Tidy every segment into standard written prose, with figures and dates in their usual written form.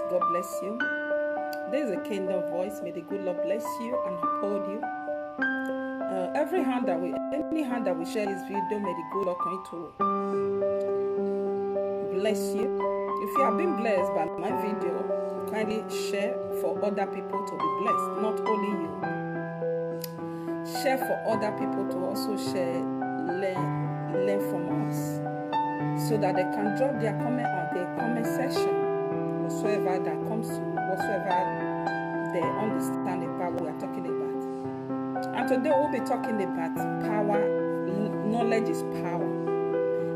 God bless you. This is a kingdom voice. May the good Lord bless you and uphold you. Any hand that we share this video, may the good Lord continue to bless you. If you have been blessed by my video, kindly share for other people to be blessed. Not only you. Share for other people to also share, learn from us, so that they can drop their comment on the comment section, whatsoever that comes to, whatsoever they understand about what we are talking about. And today we'll be talking about power. Knowledge is power.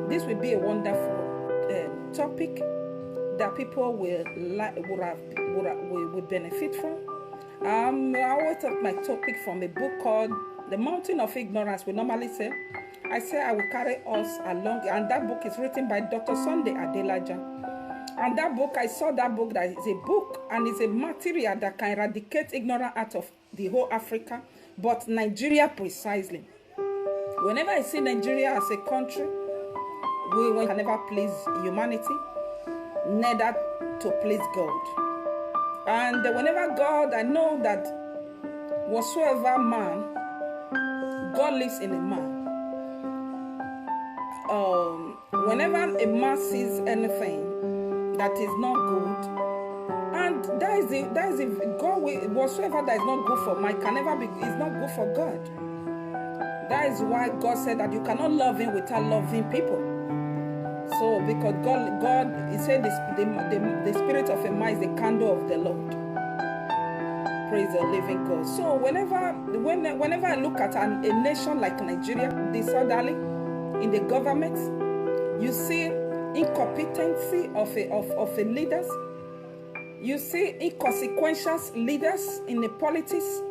This will be a wonderful topic that people will benefit from. I always take my topic from a book called The Mountain of Ignorance. We normally say, I will carry us along, and that book is written by Dr. Sunday Adelaja. And that book, I saw that book, that is a book and it's a material that can eradicate ignorance out of the whole Africa, but Nigeria precisely. Whenever I see Nigeria as a country, we can never please humanity, neither to please God. And whenever God, I know that whatsoever man, God lives in a man. Whenever a man sees anything that is not good, and that is God, whatsoever that is not good for man can never be, is not good for God. That is why God said that you cannot love him without loving people. So because God, he said the spirit of a man is the candle of the Lord. Praise the living God. So whenever I look at a nation like Nigeria, disorderly in the government, you see incompetency of a leaders. You see inconsequential leaders in the politics.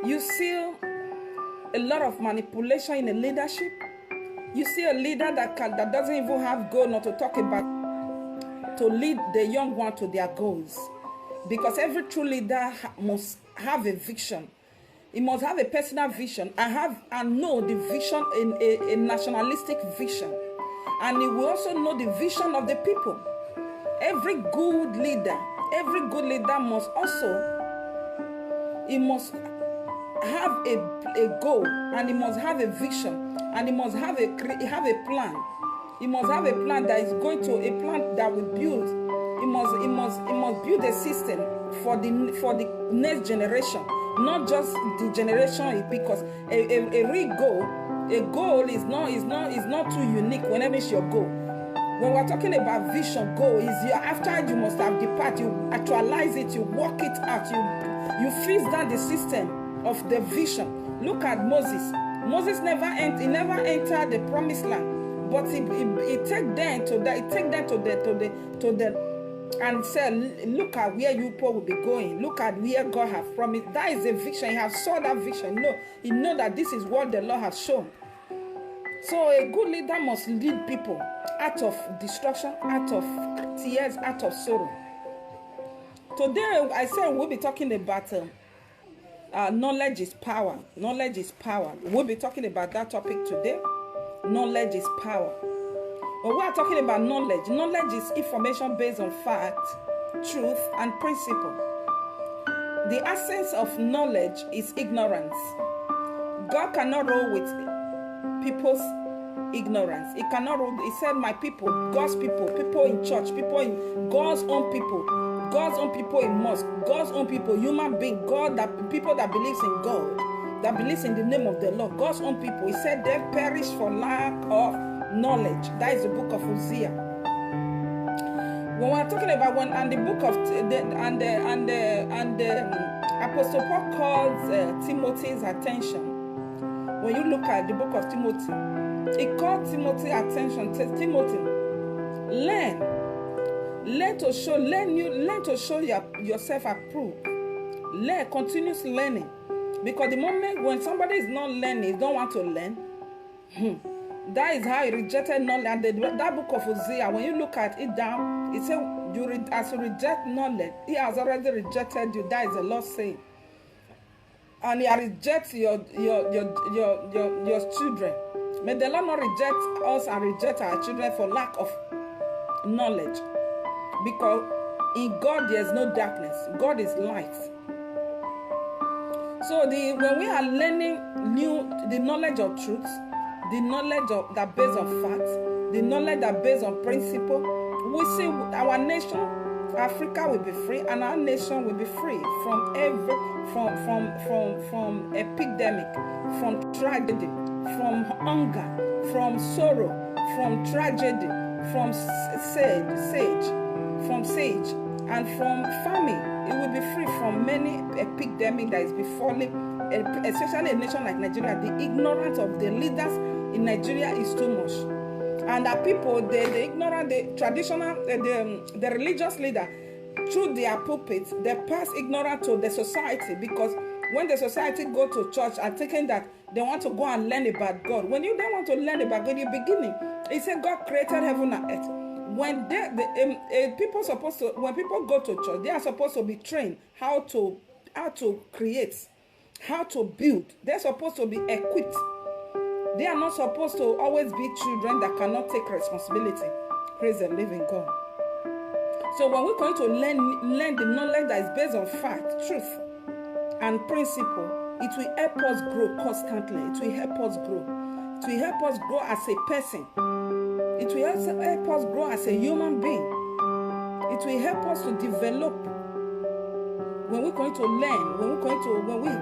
You see a lot of manipulation in the leadership. You see a leader that doesn't even have goal, not to talk about to lead the young one to their goals. Because every true leader must have a vision. He must have a personal vision and know the vision in a nationalistic vision. And he will also know the vision of the people. Every good leader must also, he must have a goal, and he must have a vision, and he must have a plan. He must have a plan that is going to, a plan that will build. He must build a system for the next generation, not just the generation, because a real goal. A goal is not too unique whenever it's your goal. When we're talking about vision, goal is after you must have departed, you actualize it, you work it out, you freeze down the system of the vision. Look at Moses. Moses never entered the promised land, but he take them to the and said, look at where you people will be going. Look at where God has promised. That is a vision. He has saw that vision. No, he know that this is what the Lord has shown. So a good leader must lead people out of destruction, out of tears, out of sorrow. Today, I said we'll be talking about knowledge is power. Knowledge is power. We'll be talking about that topic today. Knowledge is power. But we are talking about knowledge. Knowledge is information based on fact, truth, and principle. The essence of knowledge is ignorance. God cannot roll with people's ignorance. He cannot roll. He said, my people, God's people, people in church, people in God's own people in mosque, God's own people, human being, people that believes in God, that believes in the name of the Lord, God's own people. He said they perish for lack of knowledge. That is the book of Hosea. When we're talking about the book of Apostle Paul calls Timothy's attention. When you look at the book of Timothy, he called Timothy's attention. Says, Timothy, learn to show yourself approved. Learn, continuous learning. Because the moment when somebody is not learning, don't want to learn, that is how he rejected knowledge. And that book of Hosea, when you look at it down, it says, as you reject knowledge, he has already rejected you. That is the Lord saying. And he rejects your children. May the Lord not reject us and reject our children for lack of knowledge. Because In God, there's no darkness. God is light. So when we are learning the knowledge of truth, the knowledge that based on facts, the knowledge that based on principle, we see our nation, Africa, will be free, and our nation will be free from from epidemic, from tragedy, from hunger, from sorrow, from tragedy, from siege, and from famine. It will be free from many epidemic that is befalling, especially a nation like Nigeria. The ignorance of the leaders in Nigeria is too much, and the people, the ignorant, the traditional, the religious leader, through their pulpits, they pass ignorance to the society, because when the society go to church and thinking that they want to go and learn about God, when you don't want to learn about God in the beginning, it said God created heaven and earth. When people go to church, they are supposed to be trained how to create, how to build. They're supposed to be equipped. They are not supposed to always be children that cannot take responsibility. Praise the living God. So when we're going to learn the knowledge that is based on fact, truth, and principle, it will help us grow constantly. It will help us grow. It will help us grow as a person. It will also help us grow as a human being. It will help us to develop. When we're going to learn, when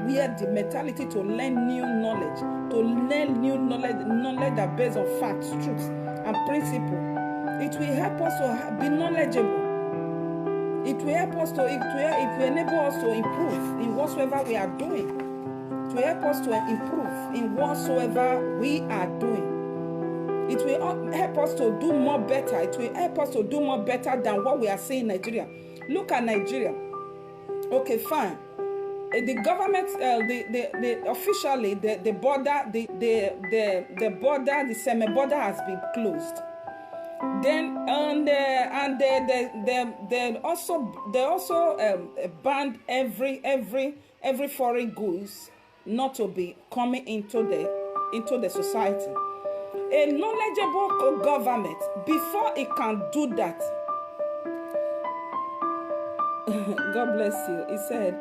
we have the mentality to learn new knowledge, knowledge that based on facts, truth, and principle, it will help us to be knowledgeable. It will help us it will enable us to improve in whatsoever we are doing. It will help us to improve in whatsoever we are doing. It will help us to do more better. It will help us to do more better than what we are seeing in Nigeria. Look at Nigeria. Okay, fine. The government, officially, the border, the border, the semi-border has been closed. Then they also banned every foreign goods not to be coming into the society. A knowledgeable government, before it can do that, God bless you. He said,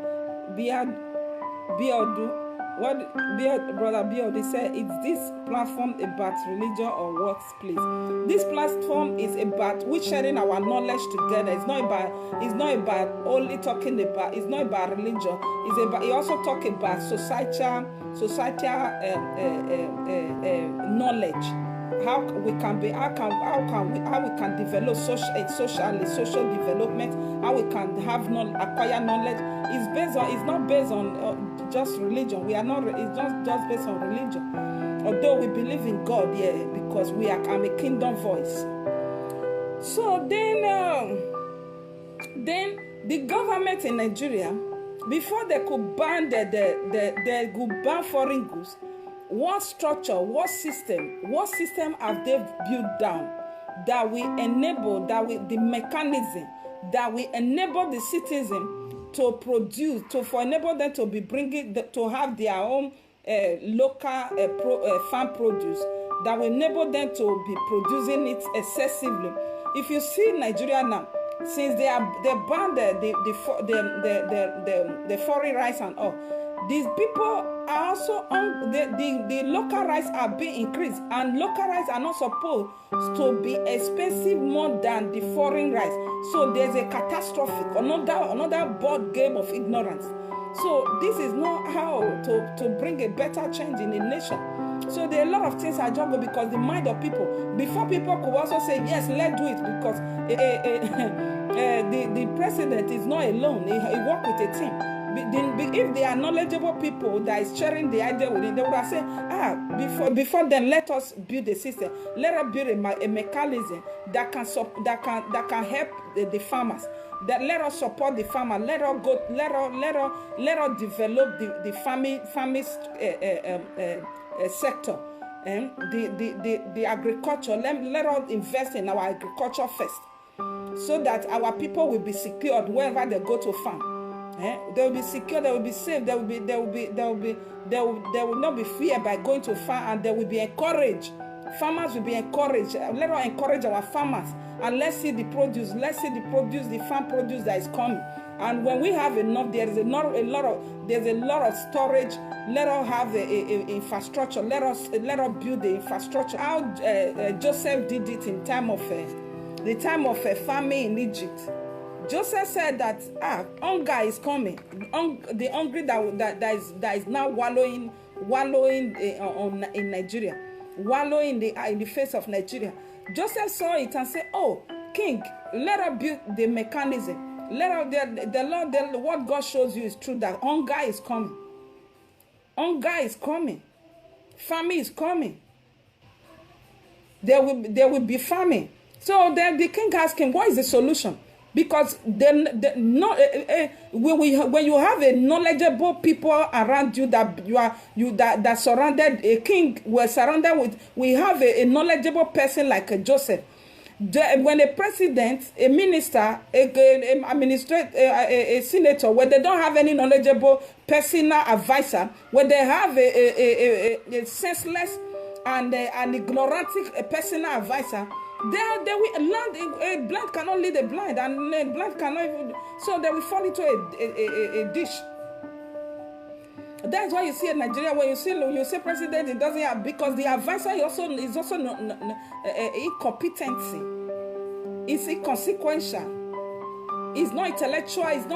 Brother Biodu said, is this platform about religion or workplace? This platform is about we sharing our knowledge together. It's not about only talking about. It's not about religion. It's about. It also talk about societal knowledge. How we can develop social development, how we can acquire knowledge. It's not based on just religion. We are not. It's not just based on religion. Although we believe in God, yeah, because I'm a kingdom voice. So then the government in Nigeria, before they could ban they could ban foreign goods. What structure, what system have they built down that will enable, the mechanism that will enable the citizen to produce, for enable them to be to have their own local farm produce, that will enable them to be producing it excessively. If you see Nigeria now, since they banned the foreign rice and all, these people are also on the local rice are being increased, and local rice are not supposed to be expensive more than the foreign rice. So there's a catastrophic, another board game of ignorance. So this is not how to bring a better change in a nation. So there are a lot of things I juggle because the mind of people, before people could also say yes, let's do it, because the president is not alone. He works with a team. If they are knowledgeable people that is sharing the idea with him, they would have said, before then, let us build a system. Let us build a mechanism that can help the farmers. That let us support the farmer. Let us develop the farming sector and the agriculture. Let us invest in our agriculture first, so that our people will be secured wherever they go to farm. They will be secure, they will be safe, they will not be feared by going to farm, and they will be encouraged Farmers will be encouraged. Let us encourage our farmers, and let's see the produce. Let's see the farm produce that is coming. And when we have enough, there's a lot of storage. Let us have a infrastructure. Let us build the infrastructure. How Joseph did it in the time of famine in Egypt. Joseph said that hunger is coming. The hungry that is now wallowing in Nigeria, wallowing in the face of Nigeria. Joseph saw it and said, "Oh, King, let us build the mechanism. Let us, what God shows you is true, that hunger is coming. Hunger is coming. Famine is coming. There will be famine." So then the king asked him, "What is the solution?" Because when you have a knowledgeable people around you that surrounded a king, we have a knowledgeable person like Joseph. When a president, a minister, a senator, when they don't have any knowledgeable personal advisor, when they have a senseless and ignorant personal advisor, they will land. A blind cannot lead a blind, and a blind cannot even. So they will fall into a dish. That's why you see in Nigeria, when you see president, it doesn't have, because the advisor is also incompetency. It's inconsequential. It's not intellectual. It's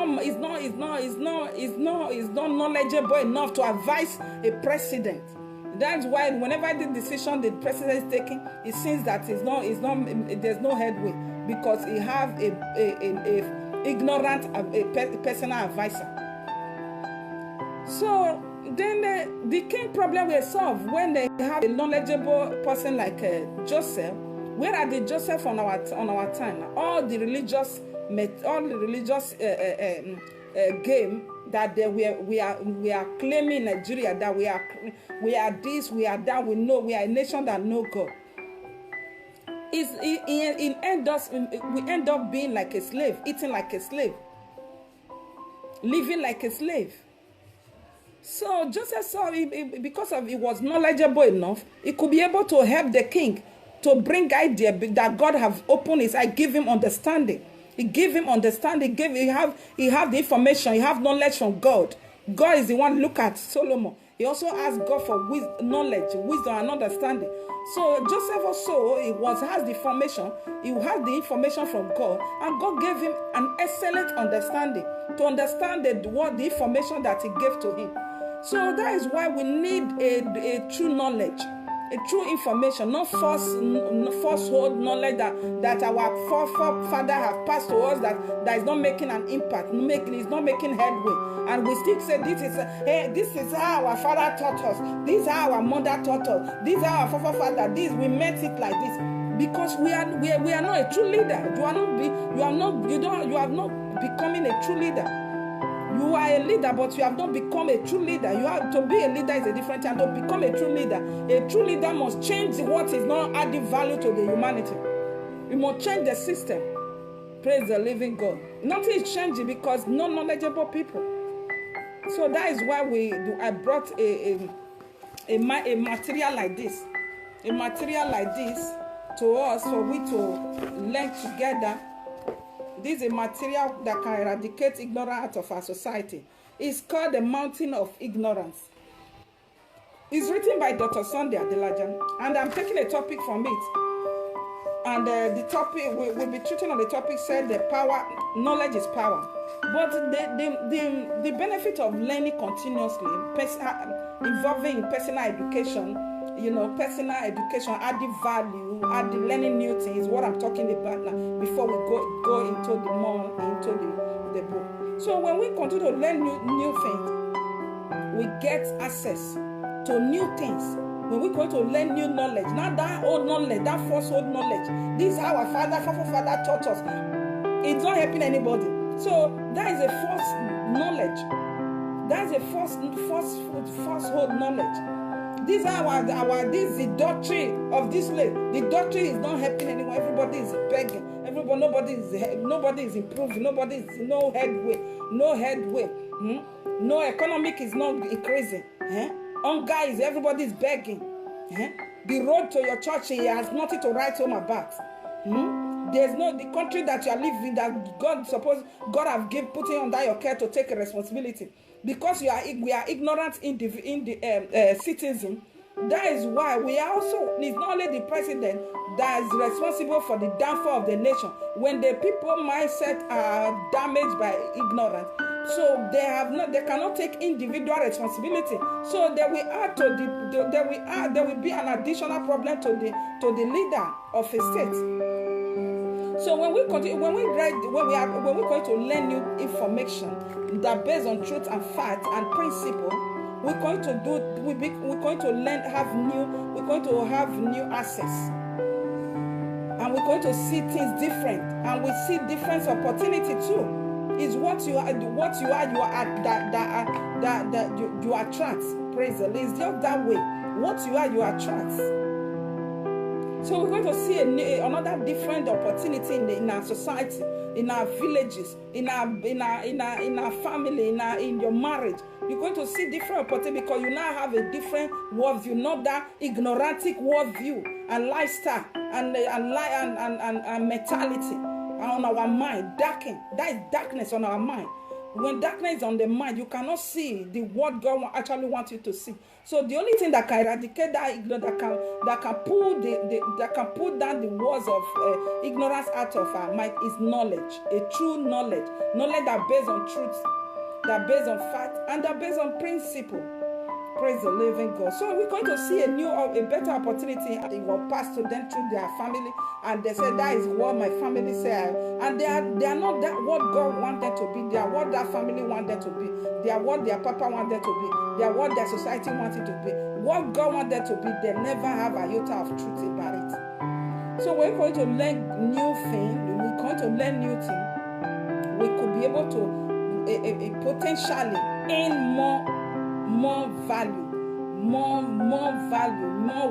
not knowledgeable enough to advise a president. That's why whenever the decision the president is taking, it seems that there's no headway, because he have a ignorant personal advisor. So then the king problem will solve when they have a knowledgeable person like Joseph. Where are the Joseph on our time? All the religious game that we are claiming Nigeria, that we are this, we are that, we are a nation that know God. We end up being like a slave, eating like a slave, living like a slave. So Joseph saw, because he was knowledgeable enough, he could be able to help the king to bring idea that God have opened his eye, give him understanding. He gave him understanding. He have the information. He have knowledge from God. God is the one. Look at Solomon. He also asked God for knowledge, wisdom, and understanding. So Joseph also has the information. He has the information from God, and God gave him an excellent understanding to understand the information that He gave to him. So that is why we need a true knowledge. A true information, not falsehood knowledge that our forefather have passed to us that is not making an impact, is not making headway, and we still say this is how our father taught us, this is how our mother taught us, this is how our forefather, we meant it like this, because we are not a true leader. You are not becoming a true leader. You are a leader, but you have not become a true leader. You have to be a leader is a different thing. To become a true leader must change what is not adding value to the humanity. We must change the system. Praise the living God. Nothing is changing because no knowledgeable people. So that is why I brought a material like this, to us for we to learn together. This is a material that can eradicate ignorance out of our society. It's called The Mountain of Ignorance. It's written by Dr. Sunday Adelaja, and I'm taking a topic from it. And the topic, we'll be treating on the topic said the power, knowledge is power. But the benefit of learning continuously, involving in personal education, personal education, adding value, learning new things, what I'm talking about now, before we go into the book. So when we continue to learn new things, we get access to new things. When we go to learn new knowledge, not that old knowledge, that false old knowledge, this is how our forefather taught us. It's not helping anybody. So that is a false knowledge. That's a falsehood knowledge. This is the doctrine of this way. The doctrine is not helping anyone. Everybody is begging. Nobody is improving. Nobody is no headway. No economic is not increasing. Hunger is everybody is begging. The road to your church, he has nothing to write home about. There's no the country that you are living that God have put it under your care to take a responsibility. Because we are ignorant citizen. That is why we are also, it's not only the president that is responsible for the downfall of the nation. When the people mindset are damaged by ignorance, so they cannot take individual responsibility. So there will be an additional problem to the leader of a state. So when we're going to learn new information that based on truth and fact and principle, we're going to have new access, and we're going to see things different, and we see different opportunity too. Is what you attract. Praise the Lord. It's just that way. What you are, you attract. So we're going to see another different opportunity in our society, in our villages, in our family, in your marriage. You're going to see different opportunity because you now have a different worldview, not that ignorantic worldview and lifestyle and mentality on our mind. That is darkness on our mind. When darkness is on the mind, you cannot see what God actually wants you to see. So the only thing that can eradicate that ignorance, that can pull down the walls of ignorance out of our mind, is knowledge, a true knowledge that based on truth, that based on fact, and that based on principle. Praise the living God. So we're going to see a better opportunity. It will pass to them through their family, and they say that is what my family say. And they are not that what God wanted to be. They are what that family wanted to be. They are what their papa wanted to be. They are what their society wanted to be. What God wanted to be, they never have a iota of truth about it. So we're going to learn new things. We're going to learn new things. We could be able to potentially earn more value, more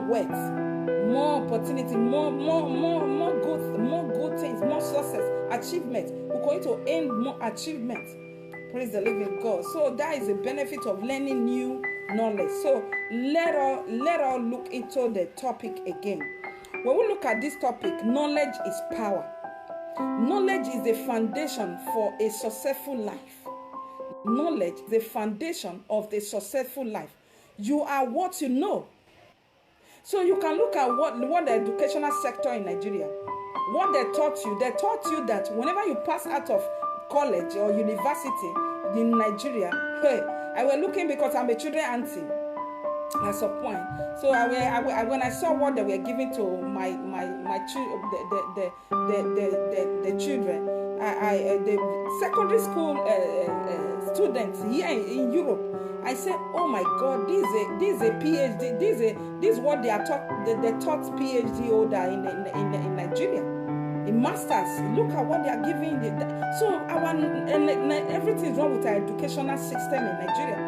worth, more opportunity, more good things, more success, achievement. We're going to earn more achievement. Praise the living God. So that is a benefit of learning new knowledge. So let us look into the topic again. When we look at this topic, knowledge is power. Knowledge is the foundation for a successful life. Knowledge is the foundation of the successful life. You are what you know. So you can look at what the educational sector in Nigeria, what they taught you that whenever you pass out of college or university in Nigeria, I was looking because I'm a children auntie at some point. So when I saw what they were giving to the children, the secondary school students here in Europe, I said, oh my God, this is a PhD. This is what they are taught. They taught PhD holder in Nigeria, in masters. Look at what they are giving. So everything is wrong with our educational system in Nigeria.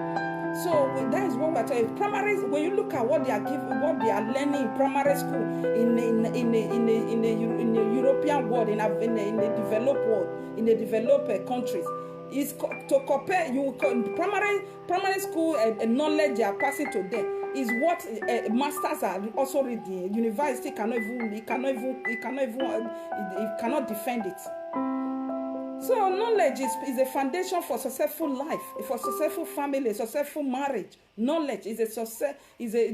So that is what we're talking. Primary, when you look at what they are giving, what they are learning in primary school in the European world, in the developed world, in the developed countries, is to compare. Primary school knowledge they are passing to them is what masters are also reading. University cannot defend it. So knowledge is a foundation for successful life, for successful family, successful marriage. Knowledge is a success.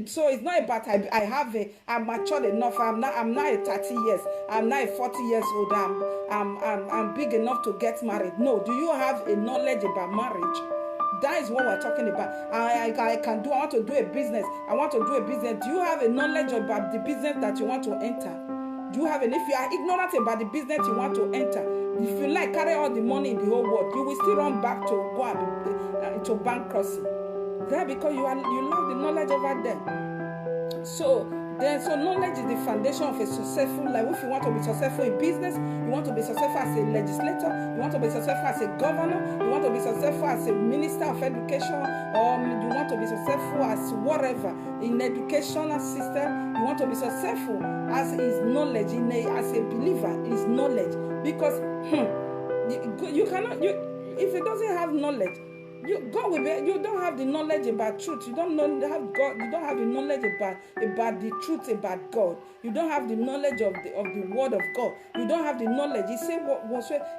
So it's not about I'm matured enough. I'm not a 30 years. I'm not a 40 years old. I'm big enough to get married. No. Do you have a knowledge about marriage? That is what we're talking about. I want to do a business. I want to do a business. Do you have a knowledge about the business that you want to enter? Do you have if you are ignorant about the business you want to enter, if you carry all the money in the whole world, you will still run back to go into bankruptcy. That because you lack the knowledge over them. So knowledge is the foundation of a successful life. If you want to be successful in business, you want to be successful as a legislator, you want to be successful as a governor, you want to be successful as a minister of education, or you want to be successful as whatever in educational system, you want to be successful as is knowledge, as a believer is knowledge. Because you cannot, if it doesn't have knowledge, God will be. You don't have the knowledge about truth. You don't have God. You don't have the knowledge about the truth about God. You don't have the knowledge of the word of God. You don't have the knowledge. He said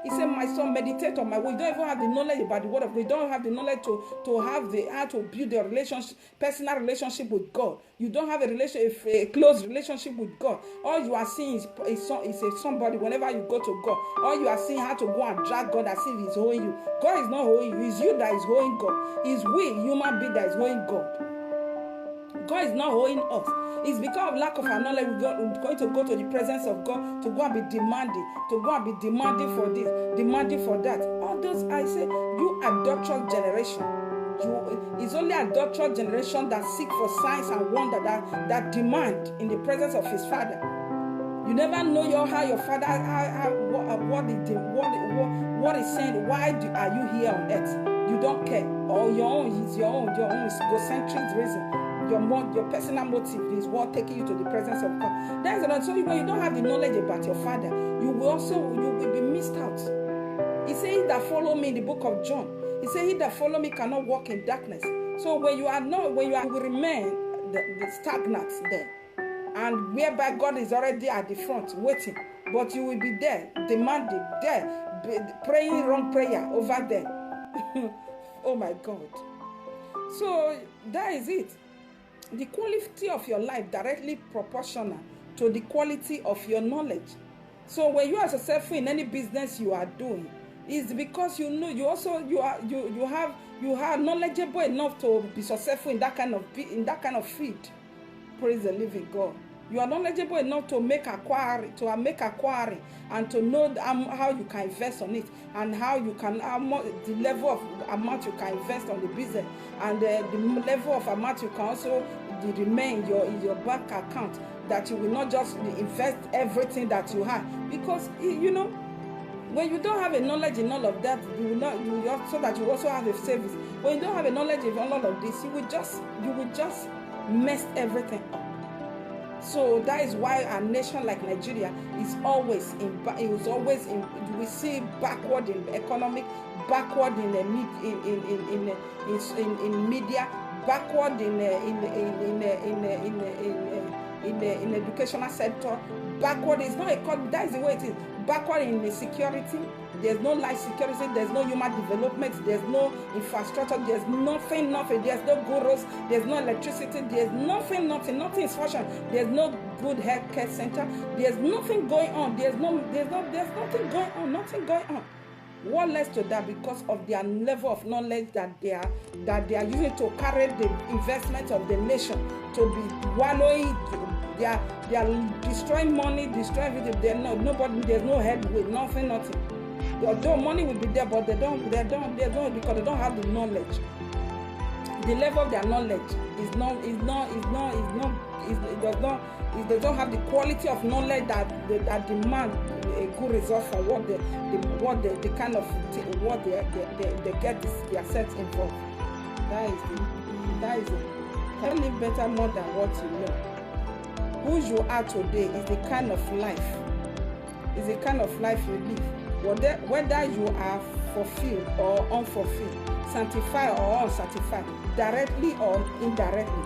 he said, my son, meditate on my word. You don't even have the knowledge about the word of God. You don't have the knowledge to have how to build a relationship, personal relationship with God. You don't have a close relationship with God. All you are seeing is somebody. Whenever you go to God, all you are seeing how to go and drag God as if He's holding you. God is not holding you. It's you that is holding God. It's we, human being, that is holding God. God is not holding us. It's because of lack of our knowledge we're going to go to the presence of God to go and be demanding, for this, demanding for that. All those, I say, you adulterous generation. It's only adulterous generation that seek for signs and wonder, that demand in the presence of his Father. You never know how your Father, what is saying. Why are you here on earth? You don't care. Or your own is egocentric reason. Your personal motive is what taking you to the presence of God. That's another. So when you don't have the knowledge about your Father, you will be missed out. He said, "He that follow me," in the book of John, he said, "He that follow me cannot walk in darkness." So you will remain the stagnant there, and whereby God is already at the front waiting, but you will be there demanding, there praying wrong prayer over there. Oh my God! So that is it. The quality of your life directly proportional to the quality of your knowledge. So when you are successful in any business you are doing, it's because you know you are knowledgeable enough to be successful in that kind of field. Praise the living God. You are knowledgeable enough to make a quarry, and to know how you can invest on it, and how you can the level of amount you can invest on the business, and the level of amount you can also remain in your bank account, that you will not just invest everything that you have, because when you don't have a knowledge in all of that, so that you also have a savings. When you don't have a knowledge in all of this, you will just mess everything up. So that is why a nation like Nigeria is always we see backward in economic, backward in media, backward in educational sector. Backward is not economy. That is the way it is. Backward in the security. There's no life security. There's no human development. There's no infrastructure. There's nothing. There's no gurus. There's no electricity. There's nothing. Nothing is fashion. There's no good healthcare center. There's nothing going on. There's nothing going on. Nothing going on. What leads to that? Because of their level of knowledge that they are using to carry the investment of the nation to be wallowing. They are destroying money, destroying everything. There's no headway, nothing. Although money will be there, but they don't because they don't have the knowledge. The level of their knowledge it does not have the quality of knowledge that demand a good result for what they get their sets involved. That is it. Can you live better more than what you know? Who you are today is the kind of life you live. Whether you are fulfilled or unfulfilled, sanctified or unsanctified, directly or indirectly,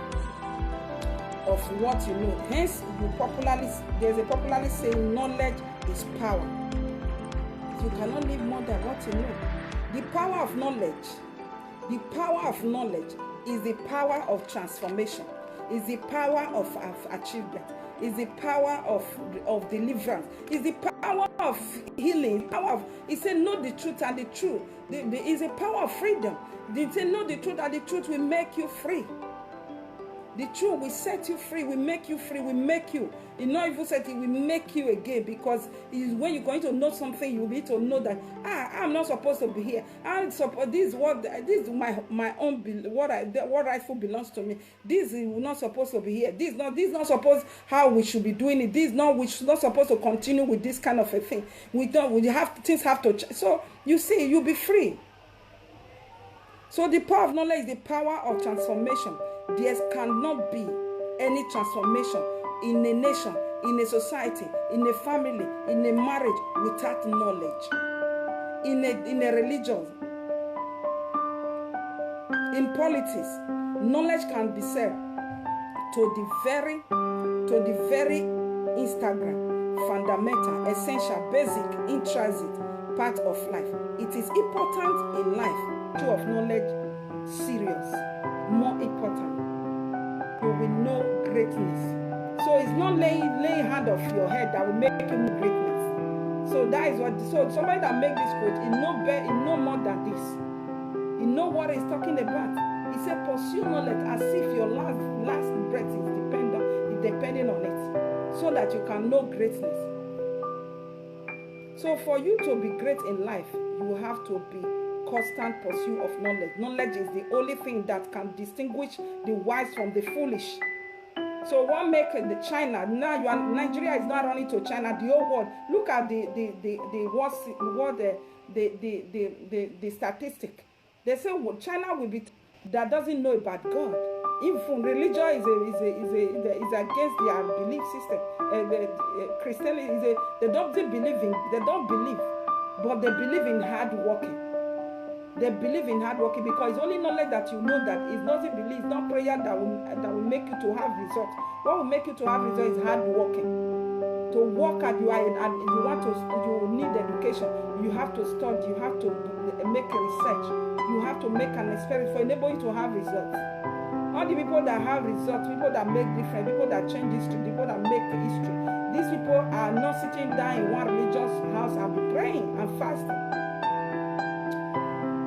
of what you know. Hence, there's a popularly saying, knowledge is power. You cannot live more than what you know. The power of knowledge is the power of transformation, is the power of achievement, is the power of deliverance, is the power of healing, he said, know the truth, and the truth is a power of freedom. He said, know the truth, and the truth will make you free. The truth will set you free, will make you free, will make you. You not even said it will make you again, because when you're going to know something, you need to know that I'm not supposed to be here. This is my own, what rightful belongs to me. This is not supposed to be here. This is not supposed how we should be doing it. We should not supposed to continue with this kind of a thing. Things have to change. So you see, you'll be free. So the power of knowledge is the power of transformation. There cannot be any transformation in a nation, in a society, in a family, in a marriage without knowledge. In a religion, In politics, knowledge can be said to the very Instagram, fundamental, essential, basic, intrinsic part of life. It is important in life to of knowledge, serious, more important. You will know greatness. So it's not laying hand off your head that will make you know greatness. So that is what. So somebody that make this quote, he know more than this. He know what he's talking about. He said, pursue knowledge as if your last breath is depending on it, so that you can know greatness. So for you to be great in life, you have to be constant pursuit of knowledge. Knowledge is the only thing that can distinguish the wise from the foolish. So what make the China now? Nigeria is not running to China. The whole world. Look at the statistic. They say China will be that doesn't know about God. Even religion is against their belief system. Christianity they don't believe, but they believe in hard working. They believe in hard working because it's only knowledge that you know that it's not belief, it's not prayer that will make you to have results. What will make you to have results is hard working. To work at you need education. You have to study. You have to make a research. You have to make an experiment for enable you to have results. All the people that have results, people that make difference, people that change history, people that make history. These people are not sitting down in one religious house and be praying and fasting.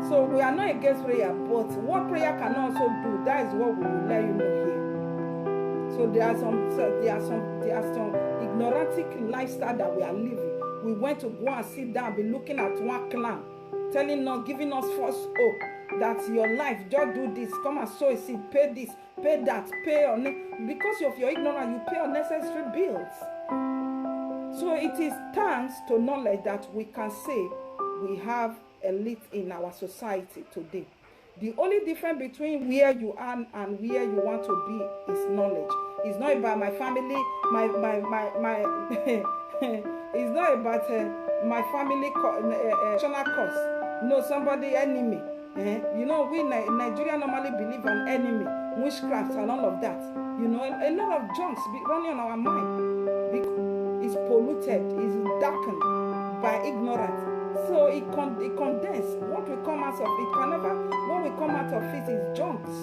So we are not against prayer, but what prayer can also do, that is what we will let you know here. So there are some ignorantic lifestyle that we are living. We went to go and sit down, be looking at one clan, telling us, giving us false hope that your life, just do this, come and sow a seed, pay this, pay that, because of your ignorance, you pay unnecessary bills. So it is thanks to knowledge that we can say we have elite in our society today. The only difference between where you are and where you want to be is knowledge. It's not about my family, it's not about my family national cause. No, somebody enemy. You know, we in Nigeria normally believe on enemy, witchcraft and all of that. You know, a lot of junks be running on our mind. It's polluted, it's darkened by ignorance. So it condenses. What we come out of it can never. What we come out of it is junks.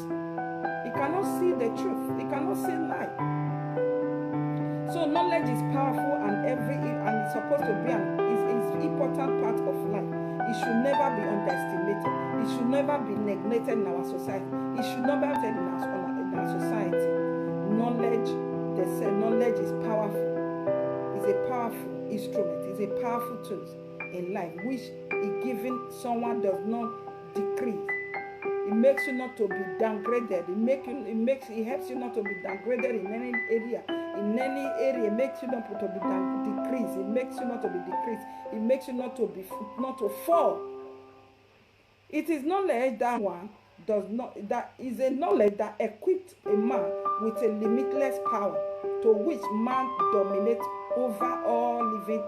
It cannot see the truth. It cannot see light. So knowledge is powerful and it's supposed to be an important part of life. It should never be underestimated. It should never be neglected in our society. It should never be in our society. Knowledge, they say knowledge is powerful. It's a powerful instrument. It's a powerful tool in life, which is given someone does not decrease. It makes you not to be downgraded. It helps you not to be downgraded in any area. In any area, it makes you not to be decreased. It makes you not to be decreased. It makes you not to fall. It is knowledge that is a knowledge that equips a man with a limitless power to which man dominates over all living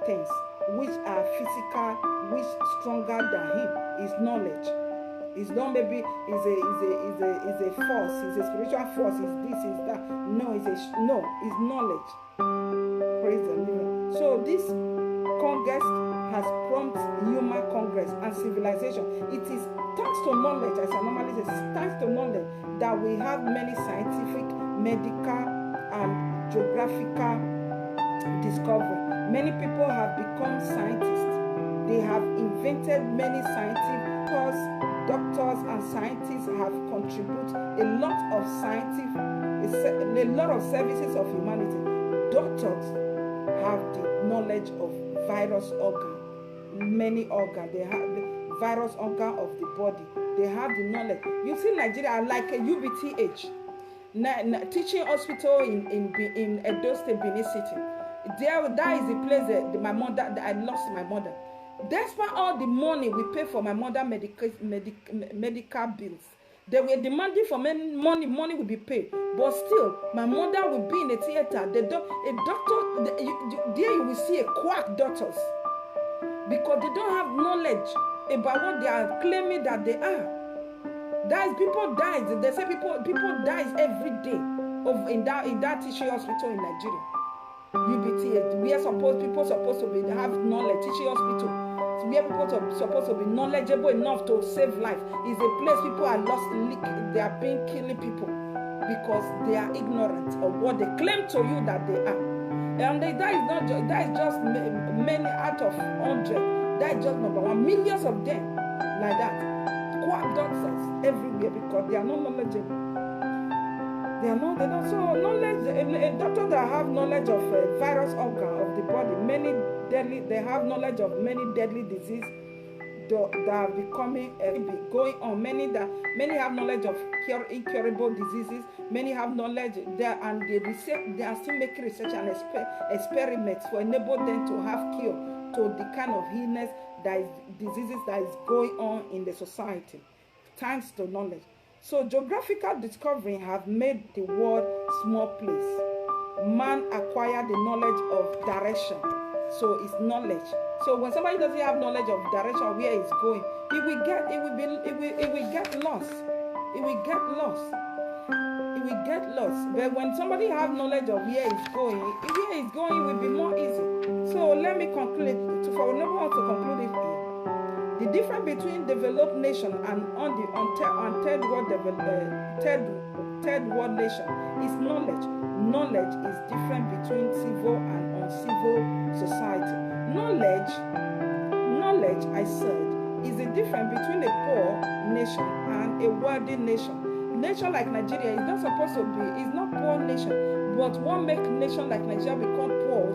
things, which are physical, which stronger than him, is knowledge. It's not maybe is a force, it's a spiritual force, is this, is that. No, it's knowledge. Praise the Lord. So this Congress has prompted human congress and civilization. It is thanks to knowledge, as I normally say, thanks to knowledge that we have many scientific, medical, and geographical discoveries. Many people have become scientists. They have invented many scientific doctors and scientists have contributed a lot of services of humanity. Doctors have the knowledge of virus organ, many organs. They have the virus organ of the body. They have the knowledge. You see, Nigeria like a UBTH, teaching hospital in Edo State, Benin City. That is the place that I lost my mother. Despite all the money we pay for my mother medical bills, they were demanding for money will be paid, but still my mother will be in a theater. There you will see a quack doctors, because they don't have knowledge about what they are claiming that they are. People dies. They say people dies every day in that teaching hospital in Nigeria. UBT. People supposed to have knowledge. Teaching hospital, where people supposed to be knowledgeable enough to save life, is a place people are lost. They are being killing people because they are ignorant of what they claim to you that they are. And that is just many out of 100. That is just number one. Millions of them like that. Quack doctors everywhere because they are not knowledgeable. They're not. So knowledge. A doctor that have knowledge of virus organ of the body, they have knowledge of many deadly diseases that are becoming going on. Many have knowledge of incurable diseases. Many have knowledge there, and they are still making research and experiments to enable them to have cure to the kind of illness diseases that is going on in the society, thanks to knowledge. So geographical discovery have made the world small place. Man acquired the knowledge of direction, so it's knowledge. So when somebody doesn't have knowledge of direction where it's going, it will get lost. It will get lost. But when somebody have knowledge of where it's going, it will be more easy. So let me conclude. For no one to conclude it here. The difference between developed nation and third world nation is knowledge. Knowledge is different between civil and uncivil society. Knowledge, I said, is the difference between a poor nation and a wealthy nation. Nation like Nigeria is not supposed to be, it's not poor nation, but what makes nation like Nigeria become poor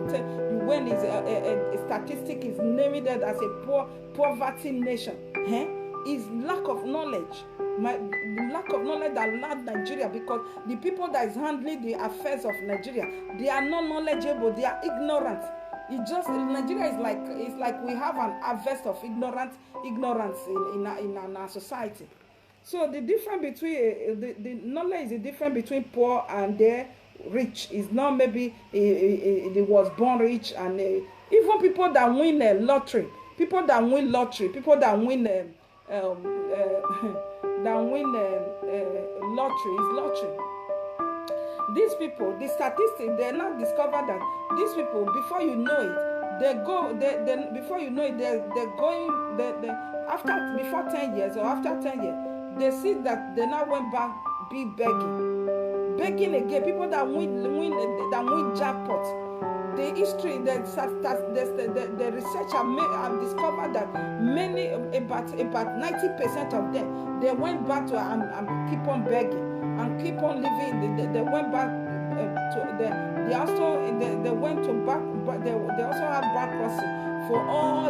when a statistic is named it as a poverty nation, is lack of knowledge. The lack of knowledge that allowed Nigeria, because the people that is handling the affairs of Nigeria, they are not knowledgeable, they are ignorant. Nigeria is like we have an harvest of ignorance in our society. So the difference between the knowledge is the difference between poor and the rich. Is not maybe they was born rich, and even people that win lottery, people that win lottery is lottery. These people, the statistics, they now discover that these people, before you know it, before 10 years or after 10 years, they see that they now went back be begging again. People that win jackpots. The history, the research have discovered that about 90% of them, they went back to and keep on begging and keep on living. They went back they went to back, but they also had bankruptcy for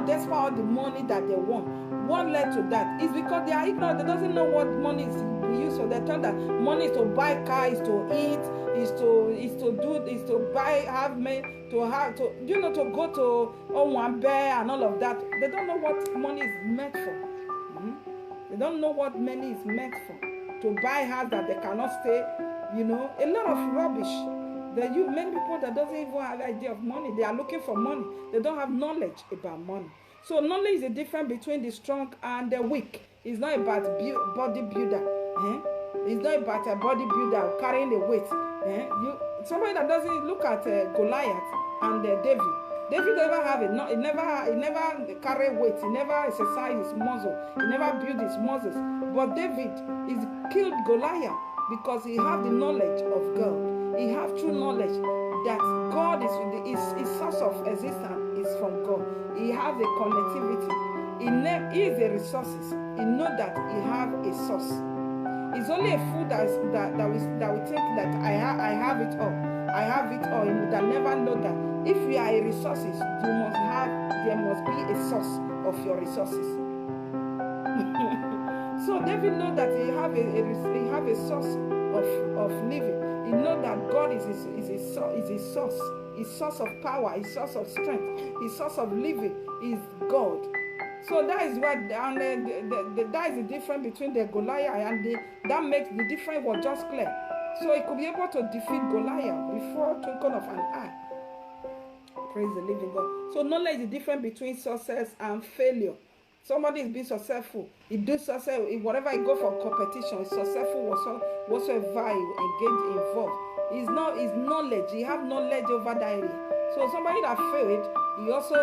despite all the money that they won. What led to that is because they are ignorant. They doesn't know what money is used for. They thought that money is to buy cars, is to eat, is to buy, to go to Owambe and all of that. They don't know what money is meant for. They don't know what money is meant for. To buy house that they cannot stay, a lot of rubbish. Many people that doesn't even have the idea of money. They are looking for money. They don't have knowledge about money. So knowledge is the difference between the strong and the weak. It's not about bodybuilder. It's not about a bodybuilder carrying the weight. Somebody that doesn't look at Goliath and David. David never have it. He never carry weight. He never exercise his muscle. He never build his muscles. But David is killed Goliath because he have the knowledge of God. He have true knowledge that God his source of existence is from God. He have a connectivity. He is the resources. He know that he have a source. It's only a fool that will think that I have it all. I have it all. You would never know that if you are a resources, there must be a source of your resources. So David know that he have a source of living. He know that God is his source. His source of power, his source of strength, his source of living is God. So that is what, that is the difference between the Goliath and that makes the difference was just clear. So he could be able to defeat Goliath before twinkle of an eye. Praise the living God. So knowledge is the difference between success and failure. Somebody is being successful. He does success. Whatever he go for competition, he's successful whatsoever he engage involved. It's knowledge. He have knowledge over that area. So somebody that failed, he also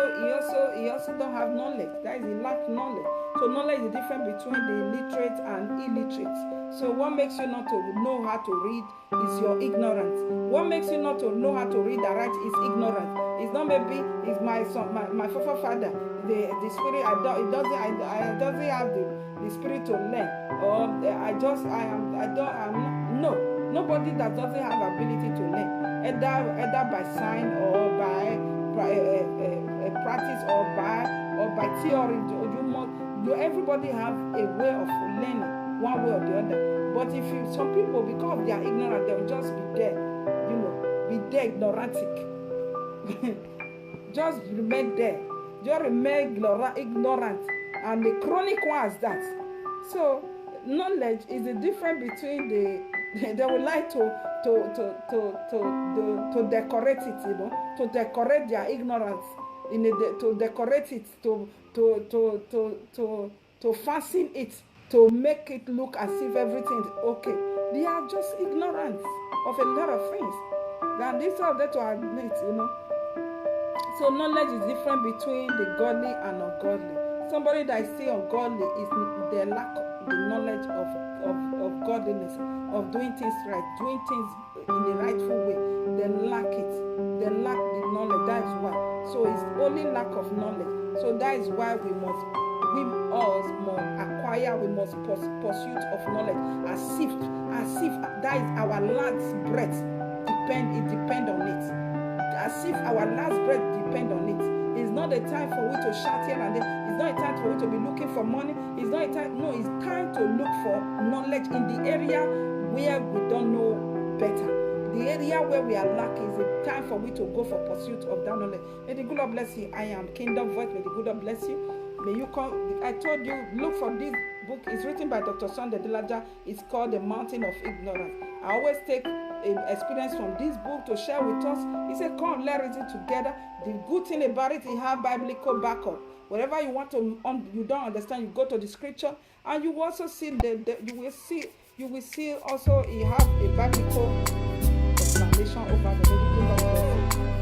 don't have knowledge. That is, he lack knowledge. So knowledge is different between the literate and illiterate. So what makes you not to know how to read is your ignorance. What makes you not to know how to read and write is ignorance. It's not maybe it's my son, my forefather. The spirit it doesn't have the spirit to learn, or nobody that doesn't have ability to learn, either by sign or by practice or by theory. Everybody have a way of learning, one way or the other. But some people, because they are ignorant, they'll just be there, be there ignorantic. Just remain there. Just remain ignorant. And the chronic one is that. So knowledge is the difference between they would like to decorate it, to decorate their ignorance, to decorate it, to fasten it, to make it look as if everything is okay. They are just ignorant of a lot of things. And this is how they to admit, So knowledge is different between the godly and ungodly. Somebody that is still ungodly is they lack the knowledge of godliness, of doing things right, doing things in the rightful way. They lack it. They lack the knowledge. That is why. So it's only lack of knowledge. So that is why we must acquire, we must pursuit of knowledge as if that is our last breath. Depend on it. As if our last breath depend on it. It's not a time for we to shout here and there. It's not a time for we to be looking for money. It's not a time. No, it's time to look for knowledge in the area where we don't know better. The area where we are lacking is a time for we to go for pursuit of that knowledge. May the good Lord bless you. I am Kingdom Voice. May the good Lord bless you. May you come. I told you, look for this book. It's written by Dr. Sunday Delaja. It's called The Mountain of Ignorance. I always take experience from this book to share with us. He said, come, let's read it together. The good thing about it, he have biblical backup. Whatever you want to, you don't understand, you go to the scripture, and you also see you will see also he have a biblical explanation over the medical.